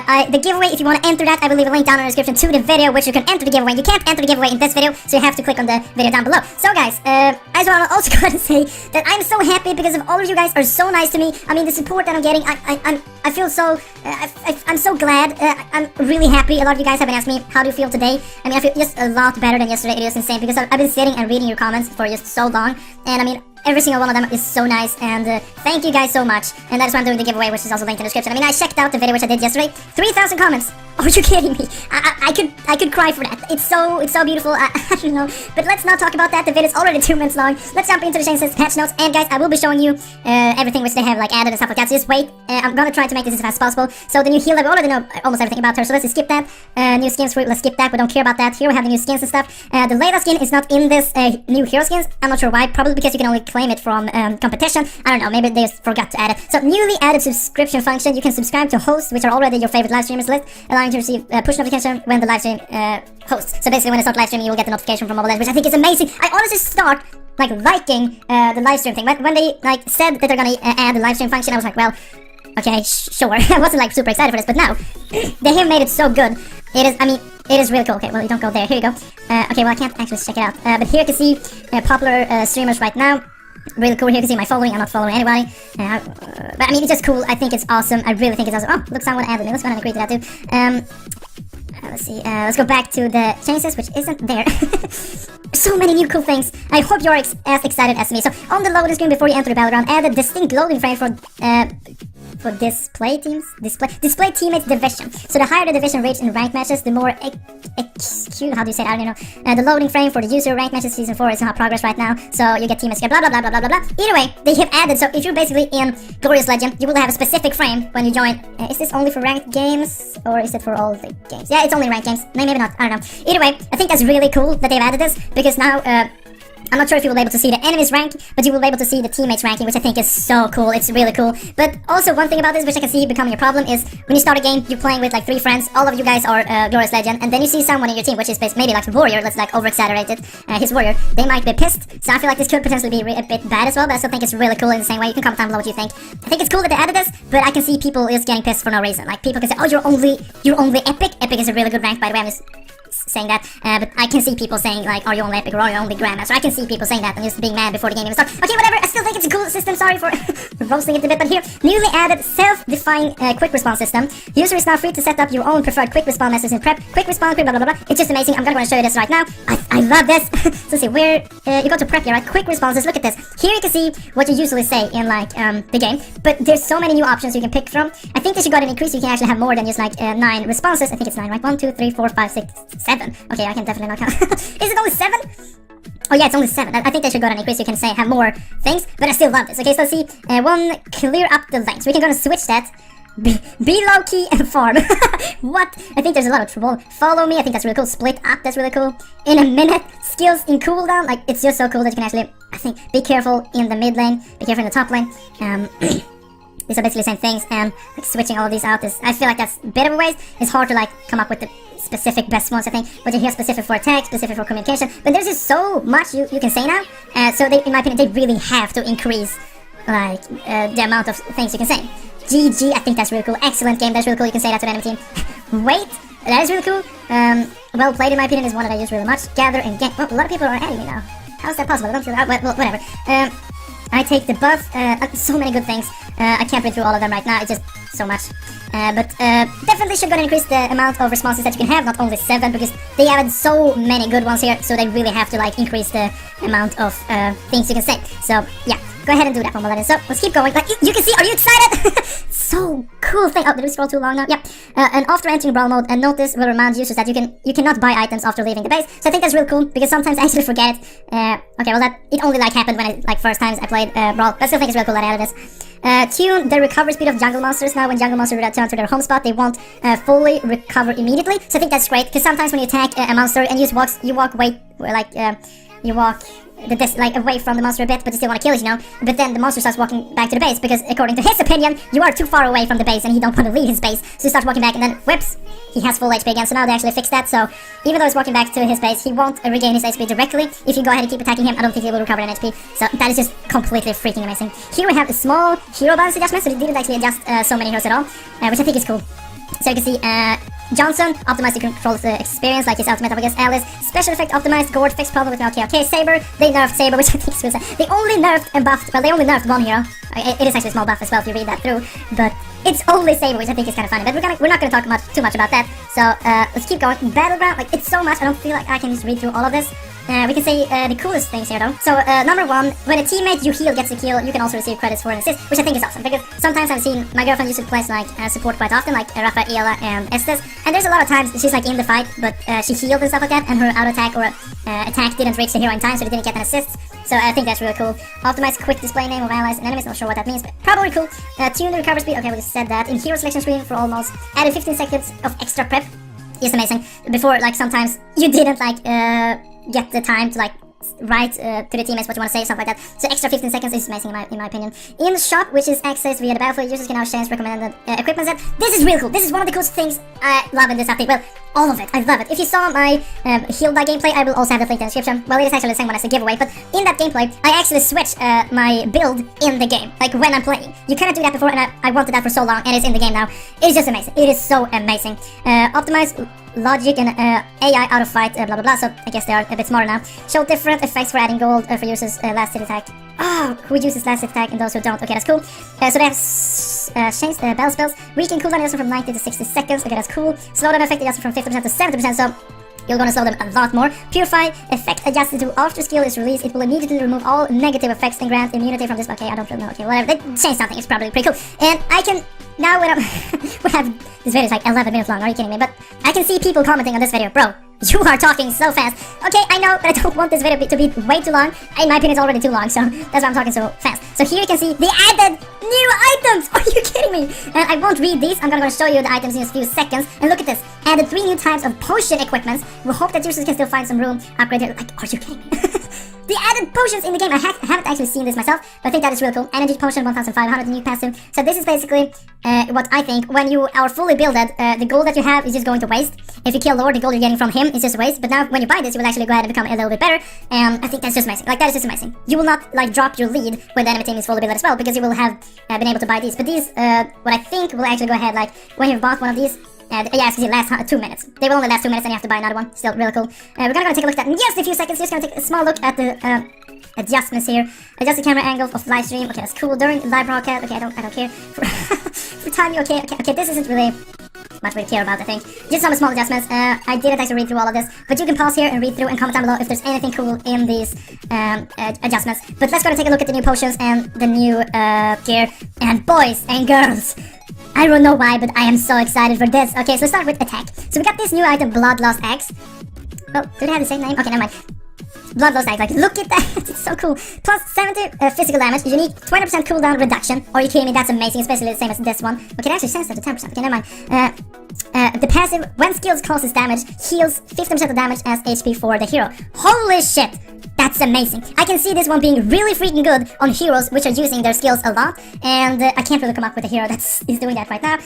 the giveaway, if you want to enter that, I will leave a link down in the description to the video, which you can enter the giveaway. You can't enter the giveaway in this video, so you have to click on the video down below. So guys, I just want to also go to say that I'm so happy because of all of you guys are so nice to me. I mean, the support that I'm getting, I feel so, I'm so glad. I'm really happy. A lot of you guys have been asking me, how do you feel today? I mean, I feel just a lot better than yesterday. It is insane because I've been sitting and reading your comments for just so long, and I mean, every single one of them is so nice, and thank you guys so much. And that's why I'm doing the giveaway, which is also linked in the description. I mean, I checked out the video which I did yesterday. 3,000 comments. Are you kidding me? I could cry for that. It's so beautiful. I don't know. But let's not talk about that. The video is already 2 minutes long. Let's jump into the changes, patch notes, and guys, I will be showing you everything which they have like added and stuff like that. So just wait. I'm gonna try to make this as fast as possible. So the new heal, we already know almost everything about her. So let's just skip that. New skins, let's skip that. We don't care about that. Here we have the new skins and stuff. The Layla skin is not in this new hero skins. I'm not sure why. Probably because you can only claim it from competition. I don't know. Maybe they just forgot to add it. So newly added subscription function. You can subscribe to hosts which are already your favorite live streamers list, allowing you to receive push notification when the live stream hosts. So basically, when I start live streaming, you will get the notification from mobile, which I think is amazing. I honestly start like liking the live stream thing. When they like said that they're gonna add the live stream function, I was like, well, okay, sure. I wasn't like super excited for this, but now they have made it so good. It is, I mean, it is really cool. Okay, well, you don't go there. Here you go. Okay, well, I can't actually check it out. But here you can see popular streamers right now. Really cool. Here you can see my following. I'm not following anybody. But I mean, it's just cool. I think it's awesome. I really think it's awesome. Oh, look, someone added me. Let's go ahead and agree to that too. Let's see. Let's go back to the changes, which isn't there. So many new cool things. I hope you're as excited as me. So on the loading screen before you enter the battleground, add a distinct loading frame for display teammates division. So the higher the division reached in ranked matches, the more how do you say it? I don't know. The loading frame for the user ranked matches season 4 is in hot progress right now. So you get teammates get blah blah blah blah blah blah. Either way, they have added. So if you're basically in Glorious Legend, you will have a specific frame when you join. Is this only for ranked games or is it for all the games? Yeah, it's only ranked games. Maybe not. I don't know. Either way, I think that's really cool that they've added this because now I'm not sure if you will be able to see the enemy's rank, but you will be able to see the teammates' ranking, which I think is so cool. It's really cool. But also one thing about this, which I can see becoming a problem, is when you start a game, you're playing with like 3 friends. All of you guys are Glorious Legend, and then you see someone in your team, which is maybe like Warrior. Let's like over-exaggerate it. His Warrior. They might be pissed. So I feel like this could potentially be a bit bad as well, but I still think it's really cool in the same way. You can comment down below what you think. I think it's cool that they added this, but I can see people just getting pissed for no reason. Like people can say, oh, you're only Epic. Epic is a really good rank, by the way. I'm just saying that, but I can see people saying like, are you only Epic or are you only Grandmaster? I can see people saying that and just being mad before the game even starts. Okay, whatever, I still think it's a cool system. Sorry for roasting it a bit, but here, newly added self-defined quick response system. User is now free to set up your own preferred quick response messages in prep, quick response, quick blah blah blah blah. It's just amazing. I'm gonna show you this right now. I love this. So see, where you go to prep here, right? Quick responses, look at this. Here you can see what you usually say in like the game, but there's so many new options you can pick from. I think they should go and increase, so you can actually have more than just like 9 responses. I think it's 9, right? 1, 2, 3, 4, 5, 6, 7. Okay, I can definitely not count. Is it only 7? Oh yeah, it's only 7. I think they should go and increase. You can say have more things, but I still love this. Okay, so let's see. 1, clear up the lanes. We can go and switch that. Be low key and farm. What? I think there's a lot of trouble. Follow me. I think that's really cool. Split up. That's really cool. In a minute. Skills in cooldown. Like it's just so cool that you can actually. I think be careful in the mid lane. Be careful in the top lane. These are basically the same things, and like switching all of these out is, I feel like that's a bit of a waste. It's hard to like come up with the specific best ones, I think, but you hear specific for attack, specific for communication, but there's just so much you can say now, so they, in my opinion, they really have to increase like the amount of things you can say. GG, I think that's really cool. Excellent game, that's really cool. You can say that to the enemy team. Wait, that is really cool. Well played, in my opinion, is one that I use really much. Gather and gank. Well, a lot of people are adding me now. How is that possible? I don't feel that. Well, whatever. I take the buff. So many good things. I can't read through all of them right now. It's just so much. But definitely should go and increase the amount of responses that you can have, not only 7, because they added so many good ones here, so they really have to like increase the amount of things you can say. So yeah, go ahead and do that, Mobile Legends. So let's keep going. Like you can see, are you excited? So cool thing. Oh, did we scroll too long now? Yeah. And after entering brawl mode, a notice will remind users that you cannot buy items after leaving the base. So I think that's real cool because sometimes I actually forget. Okay, well it only like happened when I like first times I played brawl, but I still think it's real cool that I added this. Tune the recovery speed of jungle monsters. Now when jungle monsters return to their home spot, they won't fully recover immediately. So I think that's great because sometimes when you attack a monster and you walk like away from the monster a bit, but you still want to kill it, you know. But then the monster starts walking back to the base because according to his opinion, you are too far away from the base and he don't want to leave his base. So he starts walking back and then whips, he has full HP again. So now they actually fixed that. So even though he's walking back to his base, he won't regain his HP directly. If you go ahead and keep attacking him, I don't think he will recover an HP. So that is just completely freaking amazing. Here we have a small hero balance adjustment, so they didn't actually adjust so many heroes at all, which I think is cool. So you can see Johnson optimized to control the experience, like his ultimate up against Alice. Special effect optimized, Gord fixed problem with okay, Saber. They nerfed Saber, which I think is good. They only nerfed and buffed, well, they only nerfed one hero. It is actually a small buff as well if you read that through, but it's only Saber, which I think is kind of funny. But we're not gonna talk too much about that. So let's keep going. Battleground, like it's so much. I don't feel like I can just read through all of this. We can say the coolest things here though. So number one, when a teammate you heal gets a kill, you can also receive credits for an assist, which I think is awesome because sometimes I've seen my girlfriend used to play like support quite often, like Rafaela and Estes, and there's a lot of times she's like in the fight, but she healed and stuff like that, and her auto attack or attack didn't reach the hero in time, so they didn't get an assist. So I think that's really cool. Optimize quick display name of allies and enemies. Not sure what that means, but probably cool. Tune the recovery speed. Okay, we just said that. In hero selection screen for almost added 15 seconds of extra prep. Is amazing. Before, like sometimes you didn't like get the time to like write to the teammates what you want to say, stuff like that. So extra 15 seconds is amazing in my opinion. In the shop, which is accessed via the battlefield, users can now change recommended equipment set. This is really cool. This is one of the coolest things I love in this update. Well, all of it. I love it. If you saw my heal by gameplay, I will also have the link in the description. Well, it is actually the same one as the giveaway, but in that gameplay, I actually switched my build in the game, like when I'm playing. You cannot do that before, and I wanted that for so long, and it's in the game now. It's just amazing. It is so amazing. Optimize logic and AI out of fight, blah blah blah, so I guess they are a bit smarter now. Show different effects for adding gold for users last hit attack. Oh, who uses last hit attack and those who don't. Okay, that's cool. So they have changed the battle spells. Weaken cooldown adjustment from 90 to 60 seconds. Okay, that's cool. Slowdown effect adjustment from 50% to 70%, so you're gonna slow them a lot more. Purify effect adjusted to after skill is released. It will immediately remove all negative effects and grant immunity from this. Okay, I don't really know. Okay, whatever. They changed something. It's probably pretty cool. And I can now when I'm we have this video is like 11 minutes long. Are you kidding me? But I can see people commenting on this video, bro. You are talking so fast. Okay, I know, but I don't want this video to be way too long. In my opinion, it's already too long, so that's why I'm talking so fast. So here you can see they added new items. Are you kidding me? And I won't read these. I'm gonna show you the items in a few seconds. And look at this. Added 3 new types of potion equipments. We hope that users can still find some room. Upgrade here. Like, are you kidding me? They added potions in the game. I haven't actually seen this myself, but I think that is really cool. Energy potion 1500 new passive. So this is basically what I think. When you are fully builded, the gold that you have is just going to waste. If you kill Lord, the gold you're getting from him is just a waste. But now when you buy this, you will actually go ahead and become a little bit better. And I think that's just amazing. Like, that is just amazing. You will not like drop your lead when the enemy team is fully builded as well, because you will have been able to buy these. But these, what I think will actually go ahead, like when you've bought one of these, yeah, as you see, last 2 minutes. They will only last 2 minutes, and you have to buy another one. Still really cool. We're gonna take a look at that in just a few seconds. Just gonna take a small look at the adjustments here. Adjust the camera angle of live stream. Okay, that's cool. During live broadcast. Okay, I don't care. For timing. Okay. This isn't really much we care about, I think. Just some small adjustments. I didn't actually read through all of this, but you can pause here and read through and comment down below if there's anything cool in these adjustments. But let's go and take a look at the new potions and the new gear. And boys and girls, I don't know why, but I am so excited for this. Okay, so let's start with attack. So we got this new item, Bloodlost Axe. Oh, do they have the same name? Okay, never mind. Bloodlost Axe, like, look at that. It's so cool. Plus 70 physical damage, unique 20% cooldown reduction. Are you kidding me? That's amazing, especially the same as this one. Okay, it actually changes that to 10%. Okay, never mind. The passive, when skills causes damage, heals 50% of damage as HP for the hero. Holy shit! That's amazing. I can see this one being really freaking good on heroes which are using their skills a lot. And I can't really come up with a hero that is doing that right now.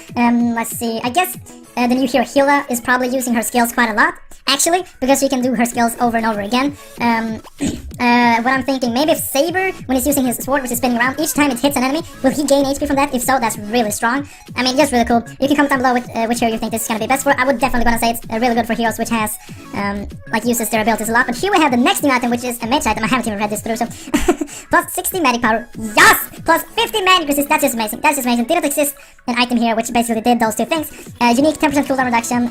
Let's see. I guess the new hero Hila is probably using her skills quite a lot, actually, because she can do her skills over and over again. What I'm thinking, maybe if Saber, when he's using his sword, which is spinning around, each time it hits an enemy, will he gain HP from that? If so, that's really strong. I mean, just really cool. You can comment down below with which hero you think this is gonna be best for. I would definitely gonna say it's really good for heroes which has like uses their abilities a lot. But here we have the next new item, which is a mage item. I haven't even read this through, so plus 60 magic power. Yes! Plus 50 magic resist. That's just amazing. That's just amazing. Didn't exist an item here which basically did those two things. Unique 10% cooldown reduction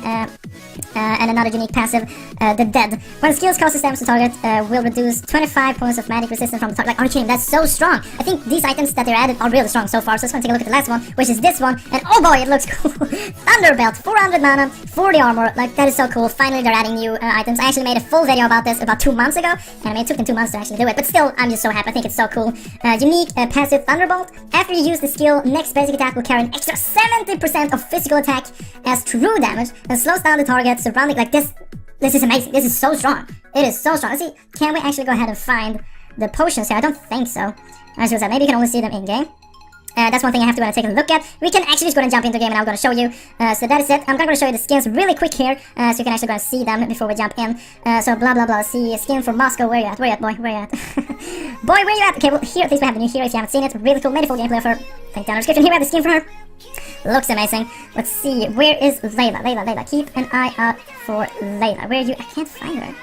and another unique passive, the dead. When skills causes damage to target, will reduce 25 points of magic resistance from the target. Like, are you kidding? That's so strong. I think these items that they're added are really strong so far. So let's go and take a look at the last one, which is this one. And oh boy, it looks cool. Thunderbelt, 400 mana, 40 armor. Like, that is so cool. Finally, they're adding new items. I actually made a full video about this about 2 months ago, and I mean, it took them 2 months to actually do it. But still, I'm just so happy. I think it's so cool. Unique passive Thunderbolt. After you use the skill, next basic attack will carry an extra 70% of physical attack as true damage and slows down the target surrounding. Like, this is amazing. This is so strong. It is so strong. Let's see. Can we actually go ahead and find the potions here? I don't think so. I was gonna say, maybe you can only see them in game. That's one thing I have to take a look at. We can actually just go and jump into the game, and I'm going to show you. So that is it. I'm going to show you the skins really quick here, so you can actually go and see them before we jump in. So blah blah blah. See, skin from Moscow. Where you at? Where you at, boy? Where you at? Boy, where you at? Okay, well, here at least we have the new hero if you haven't seen it. Really cool. Made a full gameplay of her. Link down in the description. Here we have the skin for her. Looks amazing. Let's see. Where is Layla? Layla. Keep an eye out for Layla. Where are you? I can't find her.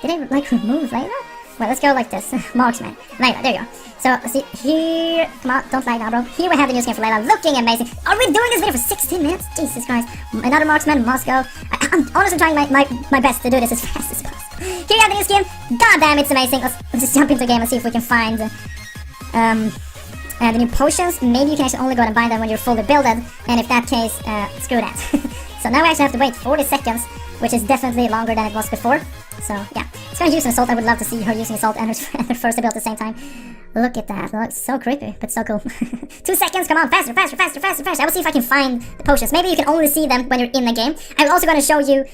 Did I like remove Layla? Well, let's go like this. Marksman. Layla, there you go. So, let's see. Here. Come on, don't lag now, bro. Here we have the new skin for Layla. Looking amazing. Are we doing this video for 16 minutes? Jesus Christ. Another marksman must go. I'm honestly trying my best to do this as fast as possible. Here you have the new skin. God damn, it's amazing. Let's just jump into the game and see if we can find the new potions. Maybe you can actually only go and buy them when you're fully builded. And if that case, screw that. So now we actually have to wait 40 seconds, which is definitely longer than it was before. So yeah, it's gonna use an assault. I would love to see her using assault and her first ability at the same time. Look at that. Looks so creepy, but so cool. 2 seconds, come on, faster. I will see if I can find the potions. Maybe you can only see them when you're in the game. I'm also gonna show you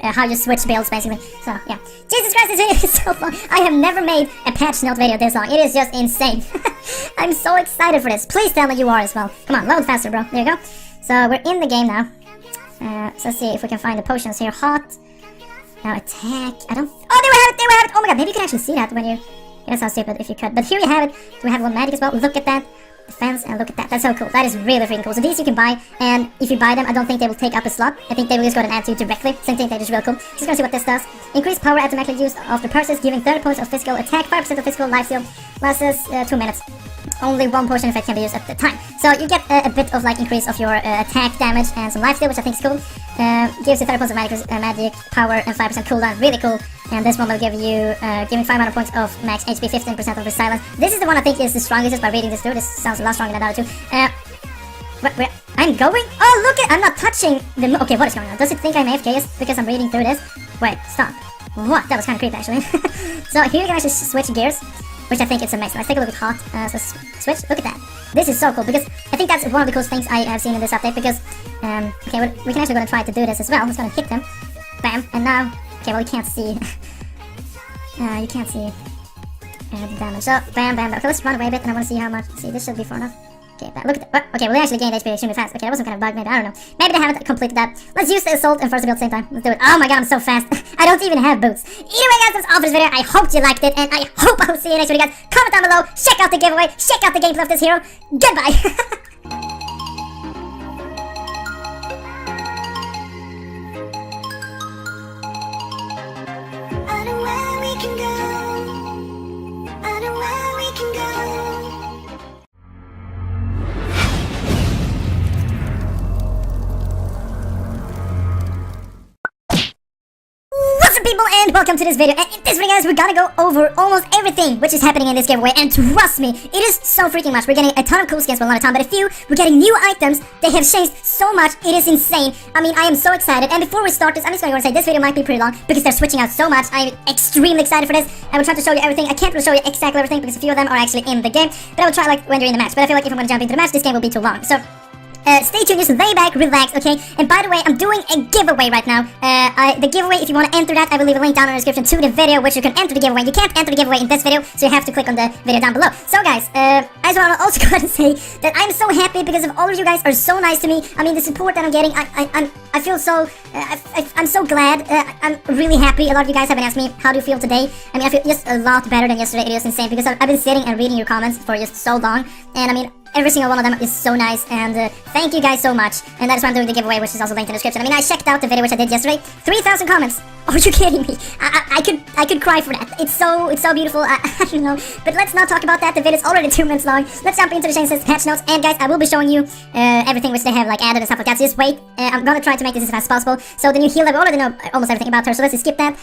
how you switch builds, basically. So yeah, Jesus Christ, this video is so long. I have never made a patch note video this long. It is just insane. I'm so excited for this. Please tell me you are as well. Come on, load faster, bro. There you go. So we're in the game now. So let's see if we can find the potions here. Hot. Now attack. I don't. Oh, there we have it. Oh my god, maybe you can actually see that when you. That sounds stupid if you could. But here we have it. We have one magic as well. Look at that. Defense, and look at that. That's so cool. That is really freaking cool. So these you can buy, and if you buy them, I don't think they will take up a slot. I think they will just go and add to you directly. So I think that is really cool. Just gonna see what this does. Increase power automatically used after purchase, giving 30 points of physical attack, 5% of physical life steal. Lasts 2 minutes. Only 1 potion effect can be used at the time. So you get a bit of like increase of your attack damage and some life steal, which I think is cool. Gives you 30 points of magic power and 5% cooldown. Really cool. And this one will give you giving 500 points of max HP, 15% of resilience. This is the one I think is the strongest just by reading this through. This sounds a lot stronger than the other two. Where I'm going? Oh, look at, I'm not touching the, okay, what is going on? Does it think I'm AFK just because I'm reading through this? Wait, stop. What? That was kind of creepy, actually. So here you can actually switch gears, which I think is amazing. Let's take a look at hot. So switch. Look at that. This is so cool because I think that's one of the coolest things I have seen in this update. Because okay, we can actually go and try to do this as well. I'm just gonna hit them. Bam. And now, okay, well you can't see. You can't see the damage. So bam. Okay, let's run away a bit, and I want to see how much. See, this should be far enough. Okay, look at that. Okay, well, they actually gained HP extremely fast. Okay, that wasn't kind of bug, maybe. I don't know. Maybe they haven't completed that. Let's use the assault and first build at the same time. Let's do it. Oh my god, I'm so fast. I don't even have boots. Either way, guys, that's all for this video. I hope you liked it, and I hope I'll see you next video, guys. Comment down below. Check out the giveaway. Check out the gameplay of this hero. Goodbye. People, and welcome to this video. And in this video, guys, we're gonna go over almost everything which is happening in this giveaway. And trust me, it is so freaking much. We're getting a ton of cool skins, well, not a ton, but a few. We're getting new items. They have changed so much. It is insane. I mean, I am so excited. And before we start this, I'm just gonna say this video might be pretty long because they're switching out so much. I'm extremely excited for this. I will try to show you everything. I can't really show you exactly everything because a few of them are actually in the game, but I will try like when you're in the match. But I feel like if I'm gonna jump into the match, this game will be too long. So stay tuned, just lay back, relax, okay? And by the way, I'm doing a giveaway right now. The giveaway, if you want to enter that, I will leave a link down in the description to the video, which you can enter the giveaway. You can't enter the giveaway in this video, so you have to click on the video down below. So guys, I just want to also go and say that I'm so happy because of all of you guys are so nice to me. I mean, the support that I'm getting, I feel so, I'm so glad. I'm really happy. A lot of you guys have been asking me, how do you feel today? I mean, I feel just a lot better than yesterday. It is insane because I've been sitting and reading your comments for just so long. And I mean, every single one of them is so nice, and thank you guys so much. And that is why I'm doing the giveaway, which is also linked in the description. I mean, I checked out the video which I did yesterday. 3,000 comments. Are you kidding me? I could cry for that. It's so beautiful. I don't know. But let's not talk about that. The video is already 2 minutes long. Let's jump into the changes, patch notes, and guys, I will be showing you everything which they have like added and stuff like that. So just wait. I'm gonna try to make this as fast as possible. So the new healer, we already know almost everything about her. So let's just skip that.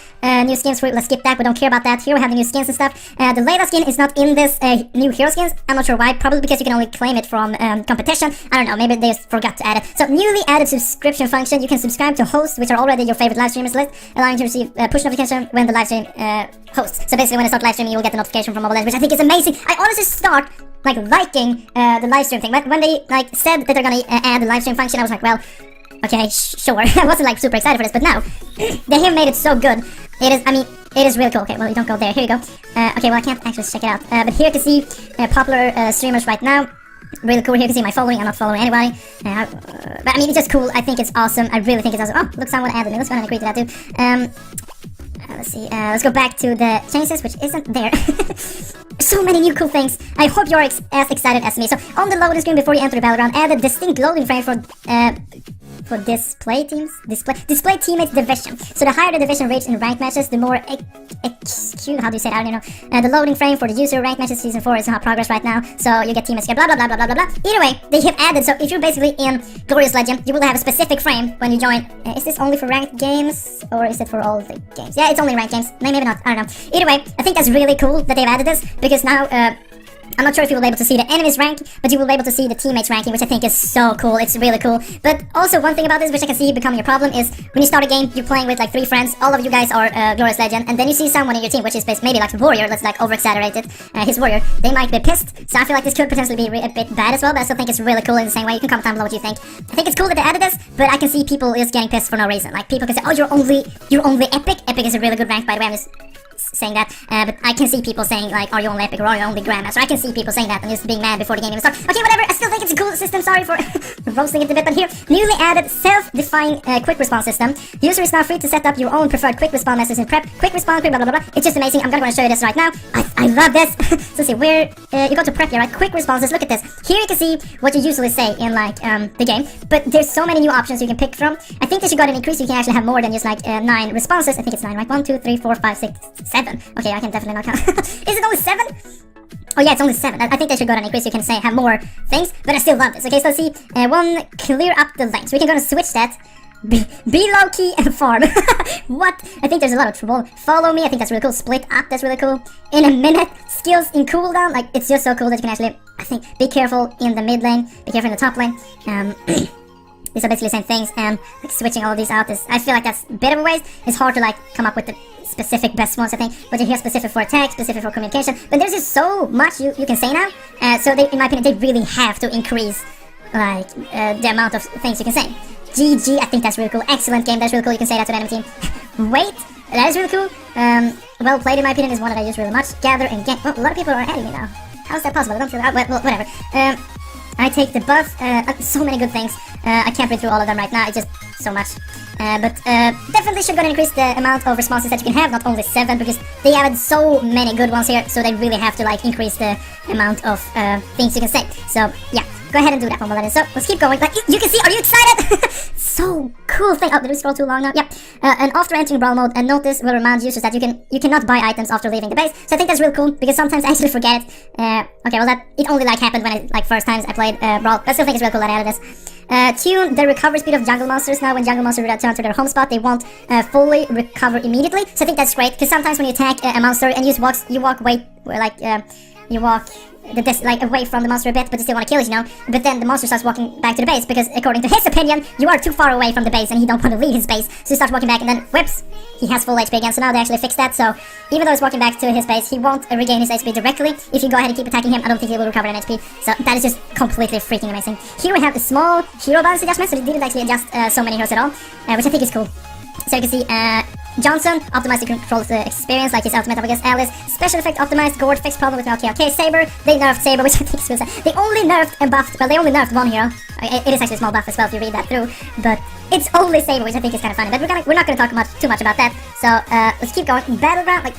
New skins, let's skip that. We don't care about that. Here we have the new skins and stuff. The Layla skin is not in this new hero skins. I'm not sure why. Probably because you can only claim it from competition. I don't know. Maybe they just forgot to add it. So newly added subscription function. You can subscribe to hosts which are already your favorite live streamers list, allowing you to receive push notification when the live stream hosts. So basically, when I start live streaming, you will get the notification from mobile legends, which I think is amazing. I honestly start like liking the live stream thing. When they like said that they're gonna add the live stream function, I was like, well, okay, sure. I wasn't like super excited for this, but now they have made it so good. It is, I mean, it is really cool. Okay, well, you don't go there. Here you go. Okay, well, I can't actually check it out. But here you can see popular streamers right now. Really cool. Here you can see my following. I'm not following anybody. But I mean, it's just cool. I think it's awesome. I really think it's awesome. Oh, look, someone added me. Let's go ahead and agree to that too. Let's see. Let's go back to the changes, which isn't there. so many new cool things. I hope you're as excited as me. So on the loading screen before you enter the battleground, add a distinct loading frame for display teammates division. So the higher the division reached in ranked matches, the more how do you say it? I don't know. The loading frame for the user ranked matches season 4 is in hot progress right now. So you get teammates get blah blah blah blah blah blah. Either way, they have added. So if you're basically in Glorious Legend, you will have a specific frame when you join. Is this only for ranked games or is it for all the games? Yeah, it's only ranked games. Maybe not. I don't know. Either way, I think that's really cool that they've added this because now. I'm not sure if you will be able to see the enemy's rank, but you will be able to see the teammates' ranking, which I think is so cool. It's really cool. But also one thing about this, which I can see becoming a problem, is when you start a game, you're playing with like 3 friends. All of you guys are Glorious Legend, and then you see someone in your team, which is maybe like a warrior. Let's like over-exaggerate it. His warrior. They might be pissed. So I feel like this could potentially be a bit bad as well. But I still think it's really cool in the same way. You can comment down below what you think. I think it's cool that they added this, but I can see people just getting pissed for no reason. Like people can say, "Oh, you're only epic." Epic is a really good rank, by the way. I'm just saying that, but I can see people saying like, are you only epic or are you only grandmaster? I can see people saying that and just being mad before the game even starts. Okay, whatever, I still think it's a cool system. Sorry for roasting it a bit, but here, newly added self-defined quick response system. User is now free to set up your own preferred quick response messages in prep, quick response, quick blah blah blah. It's just amazing. I'm gonna show you this right now. I love this. So see, where you go to prep here, right? Quick responses, look at this. Here you can see what you usually say in like the game, but there's so many new options you can pick from. I think they should go ahead and increase. You can actually have more than just like 9 responses. I think it's 9, right? 1, 2, 3, 4, 5, 6, 7. Okay, I can definitely not count. Is it only 7? Oh yeah, it's only 7. I think they should go down and increase. You can say have more things, but I still love this. Okay, so let's see. 1, clear up the lane. So we can go and switch that. Be low key and farm. What? I think there's a lot of trouble. Follow me. I think that's really cool. Split up. That's really cool. In a minute. Skills in cooldown. Like it's just so cool that you can actually. I think be careful in the mid lane. Be careful in the top lane. These are basically the same things, and like switching all of these out is. I feel like that's a bit of a waste. It's hard to like come up with the specific best ones, I think, but you hear specific for attack, specific for communication, but there's just so much you can say now, so they, in my opinion, they really have to increase like the amount of things you can say. GG, I think that's really cool. Excellent game, that's really cool. You can say that to the enemy team. Wait, that is really cool. Well played, in my opinion, is one that I use really much. Gather and get. Oh, a lot of people are adding me now. How is that possible? I don't feel that. Well, whatever. I take the buff. So many good things. I can't read through all of them right now. It's just so much. But definitely should go and increase the amount of responses that you can have, not only 7, because they added so many good ones here, so they really have to like increase the amount of things you can say. So yeah, go ahead and do that one, Millennium. So let's keep going. Like you can see, are you excited? So cool thing. Oh, did we scroll too long now? Yep. And after entering brawl mode, a notice will remind users that you cannot buy items after leaving the base. So I think that's real cool because sometimes I actually forget it. Okay, well it only like happened when I like first times I played brawl. But I still think it's real cool that I added this. Tune the recovery speed of jungle monsters. Now when jungle monsters return to their home spot, they won't fully recover immediately. So I think that's great because sometimes when you attack a monster and you walk like away from the monster a bit, but you still want to kill it, you know. But then the monster starts walking back to the base because, according to his opinion, you are too far away from the base and he don't want to leave his base. So he starts walking back and then whips. He has full HP again. So now they actually fixed that. So even though he's walking back to his base, he won't regain his HP directly. If you go ahead and keep attacking him, I don't think he will recover an HP. So that is just completely freaking amazing. Here we have a small hero balance adjustment. So they didn't actually adjust so many heroes at all, which I think is cool. So you can see Johnson optimized to control the experience like his ultimate up against Alice. Special effect optimized. Gord fixed problem with okay. Saber. They nerfed Saber, which I think is really sad. They only nerfed and buffed. Well, they only nerfed one hero. It is actually a small buff as well if you read that through. But it's only Saber, which I think is kind of funny. But we're not going to talk too much about that. So let's keep going. Battleground. Like